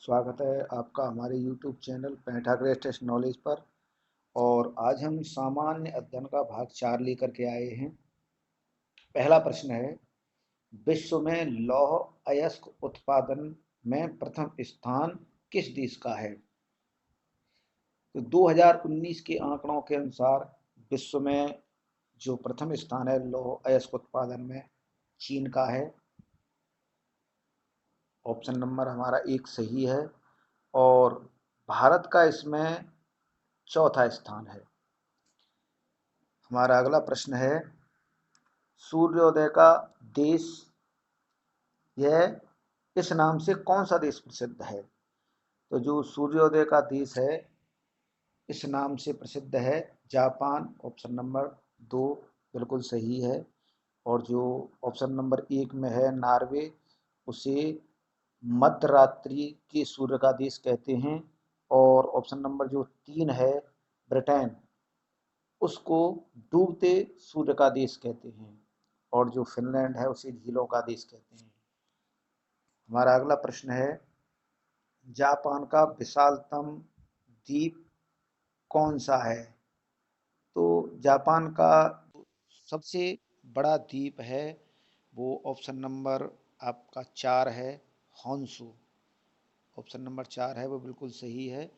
स्वागत है आपका हमारे YouTube चैनल पैंठा ग्रेटेस्ट नॉलेज पर। और आज हम सामान्य अध्ययन का भाग 4 लेकर के आए हैं। पहला प्रश्न है, विश्व में लौह अयस्क उत्पादन में प्रथम स्थान किस देश का है? तो 2019 के आंकड़ों के अनुसार विश्व में जो प्रथम स्थान है लौह अयस्क उत्पादन में, चीन का है। ऑप्शन नंबर हमारा 1 सही है। और भारत का इसमें चौथा स्थान है। हमारा अगला प्रश्न है, सूर्योदय का देश, यह इस नाम से कौन सा देश प्रसिद्ध है? तो जो सूर्योदय का देश है इस नाम से प्रसिद्ध है जापान। ऑप्शन नंबर 2 बिल्कुल सही है। और जो ऑप्शन नंबर 1 में है नॉर्वे, उसे मध्य रात्रि के सूर्य का देश कहते हैं। और ऑप्शन नंबर जो 3 है ब्रिटेन, उसको डूबते सूर्य का देश कहते हैं। और जो फिनलैंड है उसे झीलों का देश कहते हैं। हमारा अगला प्रश्न है, जापान का विशालतम द्वीप कौन सा है? तो जापान का सबसे बड़ा द्वीप है वो ऑप्शन नंबर आपका 4 है, होन्शु। ऑप्शन नंबर 4 है वो बिल्कुल सही है।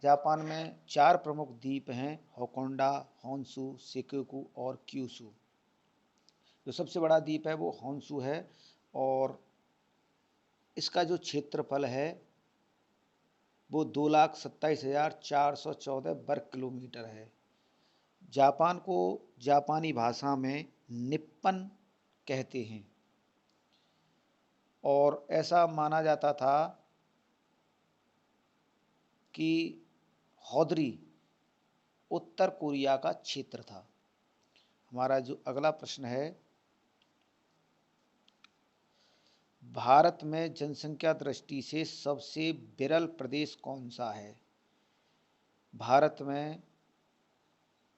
जापान में 4 प्रमुख द्वीप हैं, होकोंडा, होन्शु, शिकोकू और क्यूशू। जो सबसे बड़ा द्वीप है वो होन्शु है और इसका जो क्षेत्रफल है वो 2,27,414 वर्ग किलोमीटर है। जापान को जापानी भाषा में निप्पन कहते हैं और ऐसा माना जाता था कि हौदरी उत्तर कोरिया का क्षेत्र था। हमारा जो अगला प्रश्न है, भारत में जनसंख्या दृष्टि से सबसे विरल प्रदेश कौन सा है? भारत में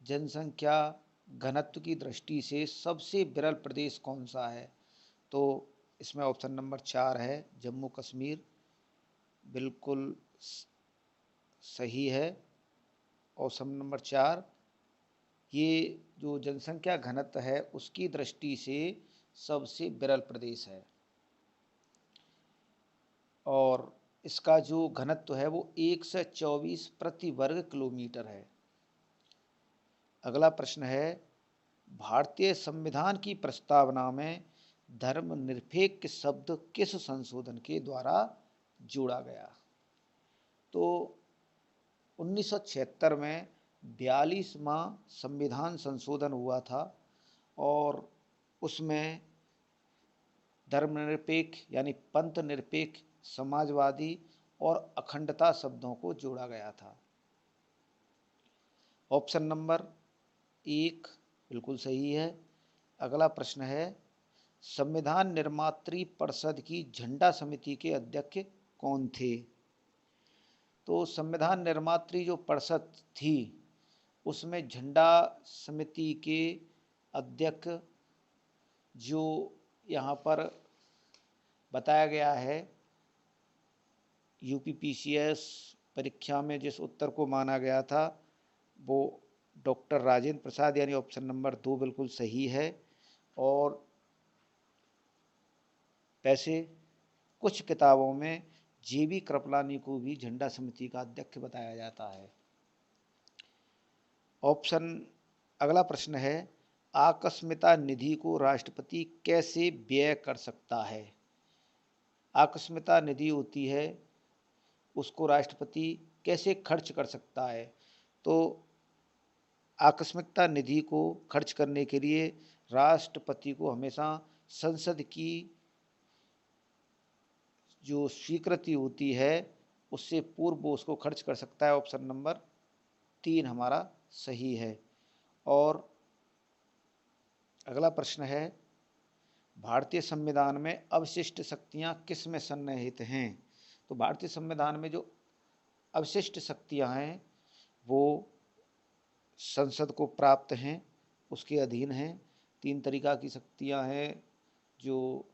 जनसंख्या घनत्व की दृष्टि से सबसे विरल प्रदेश कौन सा है? तो इसमें ऑप्शन नंबर 4 है, जम्मू कश्मीर। बिल्कुल सही है। ऑप्शन नंबर 4 ये जो जनसंख्या घनत्व है उसकी दृष्टि से सबसे विरल प्रदेश है और इसका जो घनत्व है वो 124 प्रति वर्ग किलोमीटर है। अगला प्रश्न है, भारतीय संविधान की प्रस्तावना में धर्मनिरपेक्ष शब्द किस संशोधन के द्वारा जोड़ा गया? तो 1976 में 42वां संविधान संशोधन हुआ था और उसमें धर्मनिरपेक्ष यानी पंथ निरपेक्ष, समाजवादी और अखंडता शब्दों को जोड़ा गया था। ऑप्शन नंबर 1 बिल्कुल सही है। अगला प्रश्न है, संविधान निर्मात्री परिषद की झंडा समिति के अध्यक्ष कौन थे? तो संविधान निर्मात्री जो परिषद थी उसमें झंडा समिति के अध्यक्ष जो यहाँ पर बताया गया है, यूपीपीसीएस परीक्षा में जिस उत्तर को माना गया था वो डॉक्टर राजेंद्र प्रसाद, यानी ऑप्शन नंबर 2 बिल्कुल सही है। और वैसे कुछ किताबों में जेबी कृपलानी को भी झंडा समिति का अध्यक्ष बताया जाता है। ऑप्शन अगला प्रश्न है, आकस्मिकता निधि को राष्ट्रपति कैसे व्यय कर सकता है? आकस्मिकता निधि होती है उसको राष्ट्रपति कैसे खर्च कर सकता है? तो आकस्मिकता निधि को खर्च करने के लिए राष्ट्रपति को हमेशा संसद की जो स्वीकृति होती है उससे पूर्व वो उसको खर्च कर सकता है। ऑप्शन नंबर 3 हमारा सही है। और अगला प्रश्न है, भारतीय संविधान में अवशिष्ट शक्तियां किस में सन्निहित हैं? तो भारतीय संविधान में जो अवशिष्ट शक्तियां हैं वो संसद को प्राप्त हैं, उसके अधीन हैं। 3 तरीका की शक्तियां हैं जो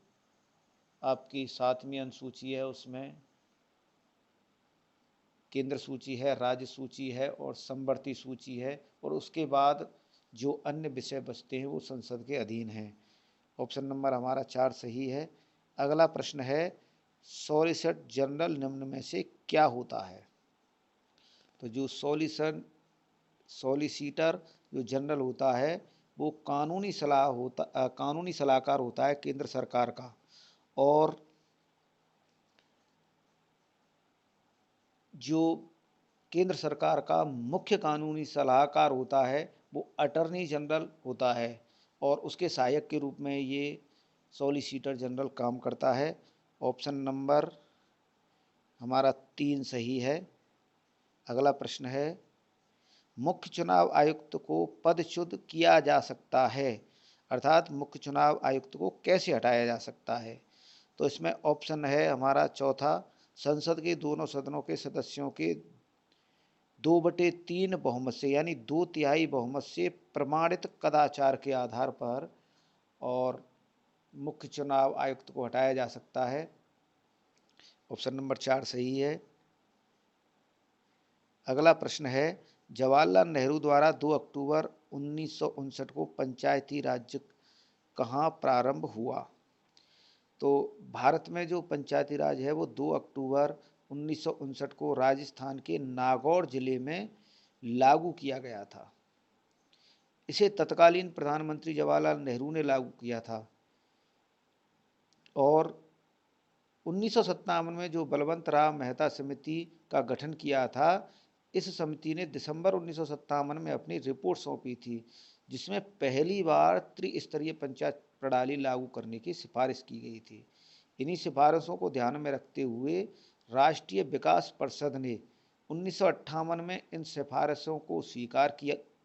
आपकी 7वीं अनुसूची है उसमें केंद्र सूची है, राज्य सूची है और समवर्ती सूची है, और उसके बाद जो अन्य विषय बचते हैं वो संसद के अधीन हैं। ऑप्शन नंबर हमारा 4 सही है। अगला प्रश्न है, सॉलिसिटर जनरल निम्न में से क्या होता है? तो जो सॉलिसिटर जो जनरल होता है वो कानूनी सलाहकार होता है केंद्र सरकार का, और जो केंद्र सरकार का मुख्य कानूनी सलाहकार होता है वो अटर्नी जनरल होता है, और उसके सहायक के रूप में ये सॉलिसिटर जनरल काम करता है। ऑप्शन नंबर हमारा 3 सही है। अगला प्रश्न है, मुख्य चुनाव आयुक्त को पदच्युत किया जा सकता है, अर्थात मुख्य चुनाव आयुक्त को कैसे हटाया जा सकता है? तो इसमें ऑप्शन है हमारा चौथा, संसद के दोनों सदनों के सदस्यों के 2/3 बहुमत से, यानी 2/3 बहुमत से प्रमाणित कदाचार के आधार पर, और मुख्य चुनाव आयुक्त को हटाया जा सकता है। ऑप्शन नंबर 4 सही है। अगला प्रश्न है, जवाहरलाल नेहरू द्वारा 2 अक्टूबर 1959 को पंचायती राज कहाँ प्रारंभ हुआ? तो भारत में जो पंचायती राज है वो 2 अक्टूबर 1959 को राजस्थान के नागौर जिले में लागू किया गया था। इसे तत्कालीन प्रधानमंत्री जवाहरलाल नेहरू ने लागू किया था, और 1957 में जो बलवंत राव मेहता समिति का गठन किया था, इस समिति ने दिसंबर 1957 में अपनी रिपोर्ट सौंपी थी, जिसमें पहली बार त्रिस्तरीय पंचायत प्रणाली लागू करने की सिफारिश की गई थी। इन्हीं सिफारिशों को ध्यान में रखते हुए राष्ट्रीय विकास परिषद ने 1958 में इन सिफारिशों को स्वीकार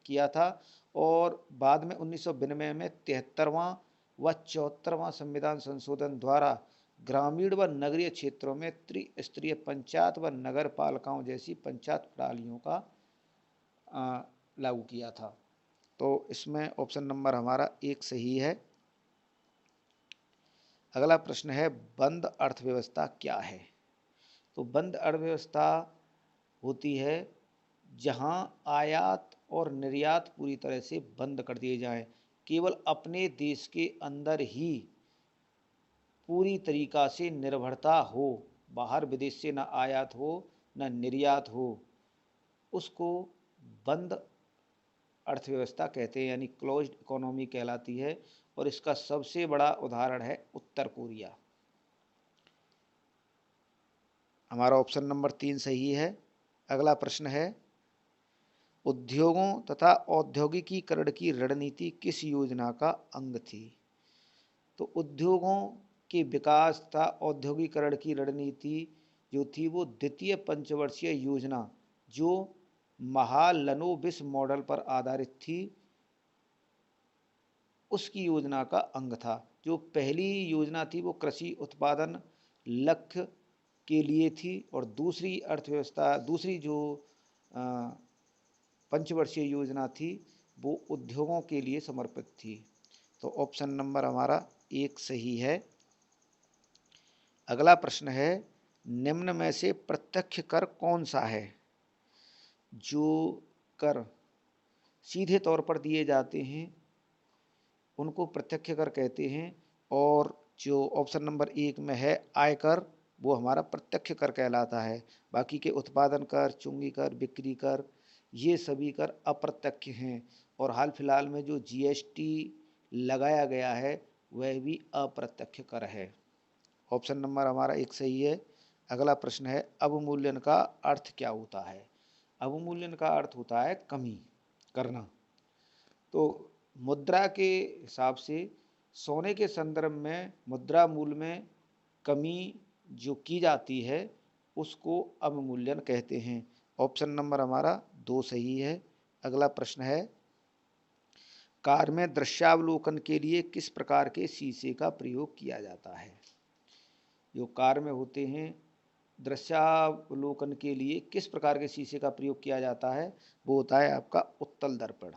किया था, और बाद में 1992 में 73वां व 74वां संविधान संशोधन द्वारा ग्रामीण व नगरीय क्षेत्रों में त्रिस्तरीय पंचायत व नगर पालिकाओं जैसी पंचायत प्रणालियों का लागू किया था। तो इसमें ऑप्शन नंबर हमारा 1 सही है। अगला प्रश्न है, बंद अर्थव्यवस्था क्या है? तो बंद अर्थव्यवस्था होती है जहां आयात और निर्यात पूरी तरह से बंद कर दिए जाएं, केवल अपने देश के अंदर ही पूरी तरीका से निर्भरता हो, बाहर विदेश से ना आयात हो ना निर्यात हो, उसको बंद अर्थव्यवस्था कहते हैं, यानी क्लोज्ड इकोनॉमी कहलाती है। और इसका सबसे बड़ा उदाहरण है उत्तर कोरिया। हमारा ऑप्शन नंबर 3 सही है। अगला प्रश्न है, उद्योगों तथा औद्योगिकीकरण की रणनीति किस योजना का अंग थी? तो उद्योगों के विकास तथा औद्योगिकरण की रणनीति जो थी वो द्वितीय पंचवर्षीय योजना, जो महालनोबिस मॉडल पर आधारित थी, उसकी योजना का अंग था। जो पहली योजना थी वो कृषि उत्पादन लक्ष्य के लिए थी, और दूसरी जो पंचवर्षीय योजना थी वो उद्योगों के लिए समर्पित थी। तो ऑप्शन नंबर हमारा 1 सही है। अगला प्रश्न है, निम्न में से प्रत्यक्ष कर कौन सा है? जो कर सीधे तौर पर दिए जाते हैं उनको प्रत्यक्ष कर कहते हैं, और जो ऑप्शन नंबर 1 में है आयकर, वो हमारा प्रत्यक्ष कर कहलाता है। बाकी के उत्पादन कर, चुंगी कर, बिक्री कर, ये सभी कर अप्रत्यक्ष हैं, और हाल फिलहाल में जो जीएसटी लगाया गया है वह भी अप्रत्यक्ष कर है। ऑप्शन नंबर हमारा 1 सही है। अगला प्रश्न है, अवमूल्यन का अर्थ क्या होता है? अवमूल्यन का अर्थ होता है कमी करना। तो मुद्रा के हिसाब से सोने के संदर्भ में मुद्रा मूल्य में कमी जो की जाती है उसको अवमूल्यन कहते हैं। ऑप्शन नंबर हमारा 2 सही है। अगला प्रश्न है, कार में दृश्यावलोकन के लिए किस प्रकार के शीशे का प्रयोग किया जाता है? जो कार में होते हैं दृश्यावलोकन के लिए किस प्रकार के शीशे का प्रयोग किया जाता है, वो होता है आपका उत्तल दर्पण।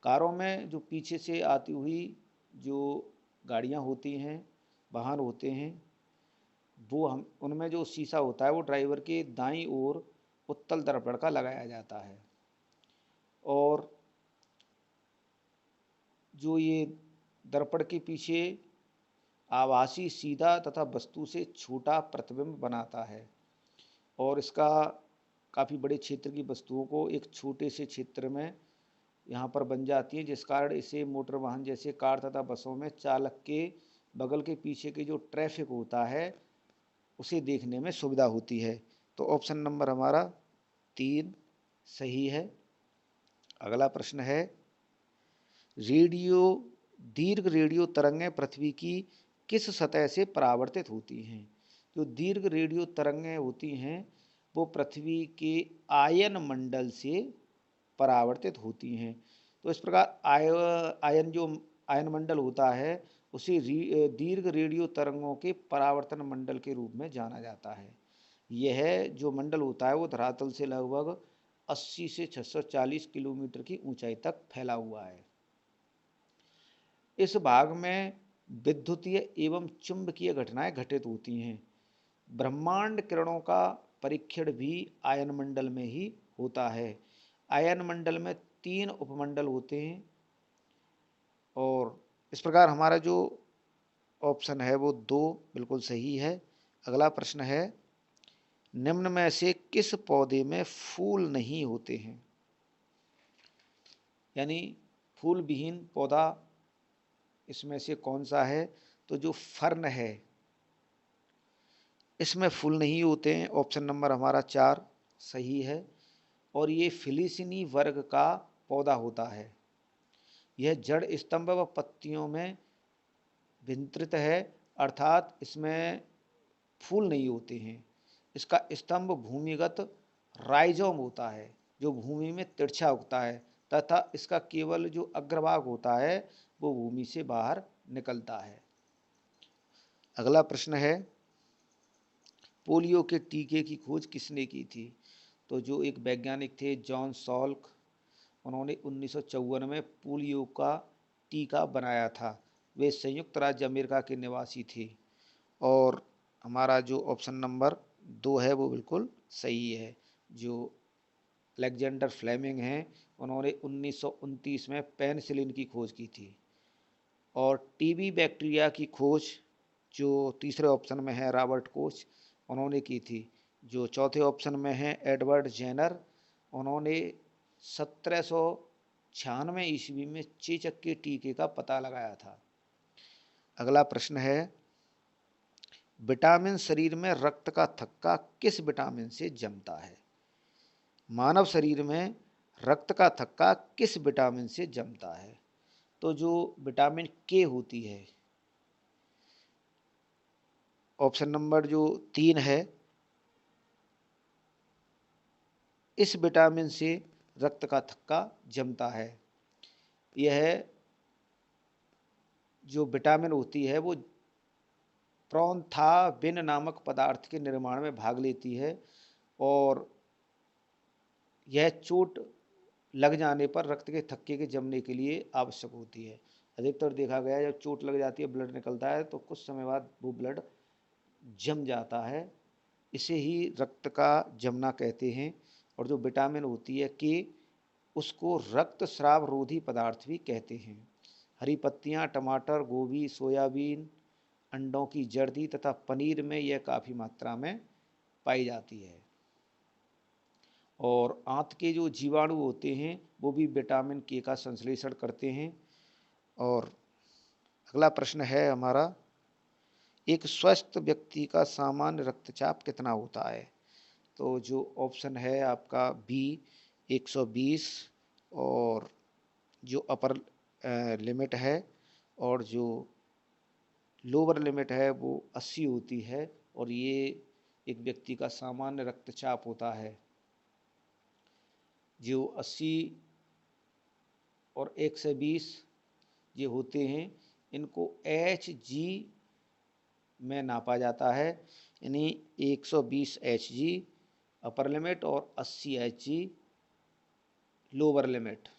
कारों में जो पीछे से आती हुई जो गाड़ियां होती हैं, वाहन होते हैं, वो हम उनमें जो शीशा होता है वो ड्राइवर के दाईं ओर उत्तल दर्पण का लगाया जाता है। और जो ये दर्पण के पीछे आभासी सीधा तथा वस्तु से छोटा प्रतिबिंब बनाता है और इसका काफ़ी बड़े क्षेत्र की वस्तुओं को एक छोटे से क्षेत्र में यहाँ पर बन जाती है, जिस कारण इसे मोटर वाहन जैसे कार तथा बसों में चालक के बगल के पीछे के जो ट्रैफिक होता है उसे देखने में सुविधा होती है। तो ऑप्शन नंबर हमारा 3 सही है। अगला प्रश्न है, रेडियो दीर्घ रेडियो तरंगें पृथ्वी की किस सतह से परावर्तित होती हैं? जो दीर्घ रेडियो तरंगें होती हैं वो पृथ्वी के आयन मंडल से परावर्तित होती हैं। तो इस प्रकार आयन मंडल होता है उसे दीर्घ रेडियो तरंगों के परावर्तन मंडल के रूप में जाना जाता है। यह जो मंडल होता है वो धरातल से लगभग 80 से 640 किलोमीटर की ऊंचाई तक फैला हुआ है। इस भाग में विद्युतीय एवं चुंबकीय घटनाएं घटित होती हैं। ब्रह्मांड किरणों का परीक्षण भी आयन मंडल में ही होता है। आयन मंडल में 3 उपमंडल होते हैं और इस प्रकार हमारा जो ऑप्शन है वो 2 बिल्कुल सही है। अगला प्रश्न है, निम्न में से किस पौधे में फूल नहीं होते हैं? यानी फूल विहीन पौधा इसमें से कौन सा है? तो जो फर्न है इसमें फूल नहीं होते हैं। ऑप्शन नंबर हमारा 4 सही है और ये फिलिसिनी वर्ग का पौधा होता है। यह जड़ स्तंभ व पत्तियों में विन्तृत है, अर्थात इसमें फूल नहीं होते हैं। इसका स्तंभ भूमिगत राइजोम होता है जो भूमि में तिरछा उगता है तथा इसका केवल जो अग्रभाग होता है वो भूमि से बाहर निकलता है। अगला प्रश्न है, पोलियो के टीके की खोज किसने की थी? तो जो एक वैज्ञानिक थे जॉन सॉल्क, उन्होंने 1954 में पोलियो का टीका बनाया था। वे संयुक्त राज्य अमेरिका के निवासी थे और हमारा जो ऑप्शन नंबर 2 है वो बिल्कुल सही है। जो अलेक्जेंडर फ्लेमिंग हैं उन्होंने 1929 में पेनिसिलिन की खोज की थी। और टीबी बैक्टीरिया की खोज जो तीसरे ऑप्शन में है रॉबर्ट कोच उन्होंने की थी। जो चौथे ऑप्शन में है एडवर्ड जेनर, उन्होंने 1796 ईस्वी में चेचक के टीके का पता लगाया था। अगला प्रश्न है, विटामिन शरीर में रक्त का थक्का किस विटामिन से जमता है? मानव शरीर में रक्त का थक्का किस विटामिन से जमता है? तो जो विटामिन के होती है, ऑप्शन नंबर जो 3 है, इस विटामिन से रक्त का थक्का जमता है। यह जो विटामिन होती है वो प्रोंथाविन नामक पदार्थ के निर्माण में भाग लेती है और यह चोट लग जाने पर रक्त के थक्के के जमने के लिए आवश्यक होती है। अधिकतर देखा गया है जब चोट लग जाती है ब्लड निकलता है तो कुछ समय बाद वो ब्लड जम जाता है, इसे ही रक्त का जमना कहते हैं। और जो विटामिन होती है के, उसको रक्त स्राव रोधी पदार्थ भी कहते हैं। हरी पत्तियां, टमाटर, गोभी, सोयाबीन, अंडों की जर्दी तथा पनीर में यह काफ़ी मात्रा में पाई जाती है। और आंत के जो जीवाणु होते हैं वो भी विटामिन के का संश्लेषण करते हैं। और अगला प्रश्न है हमारा, एक स्वस्थ व्यक्ति का सामान्य रक्तचाप कितना होता है? तो जो ऑप्शन है आपका बी 120 और जो अपर लिमिट है और जो लोअर लिमिट है वो 80 होती है और ये एक व्यक्ति का सामान्य रक्तचाप होता है। जो 80 और 120 ये होते हैं, इनको HG में नापा जाता है। यानी 120 HG अपर लिमिट और 80 HG लोअर लिमिट।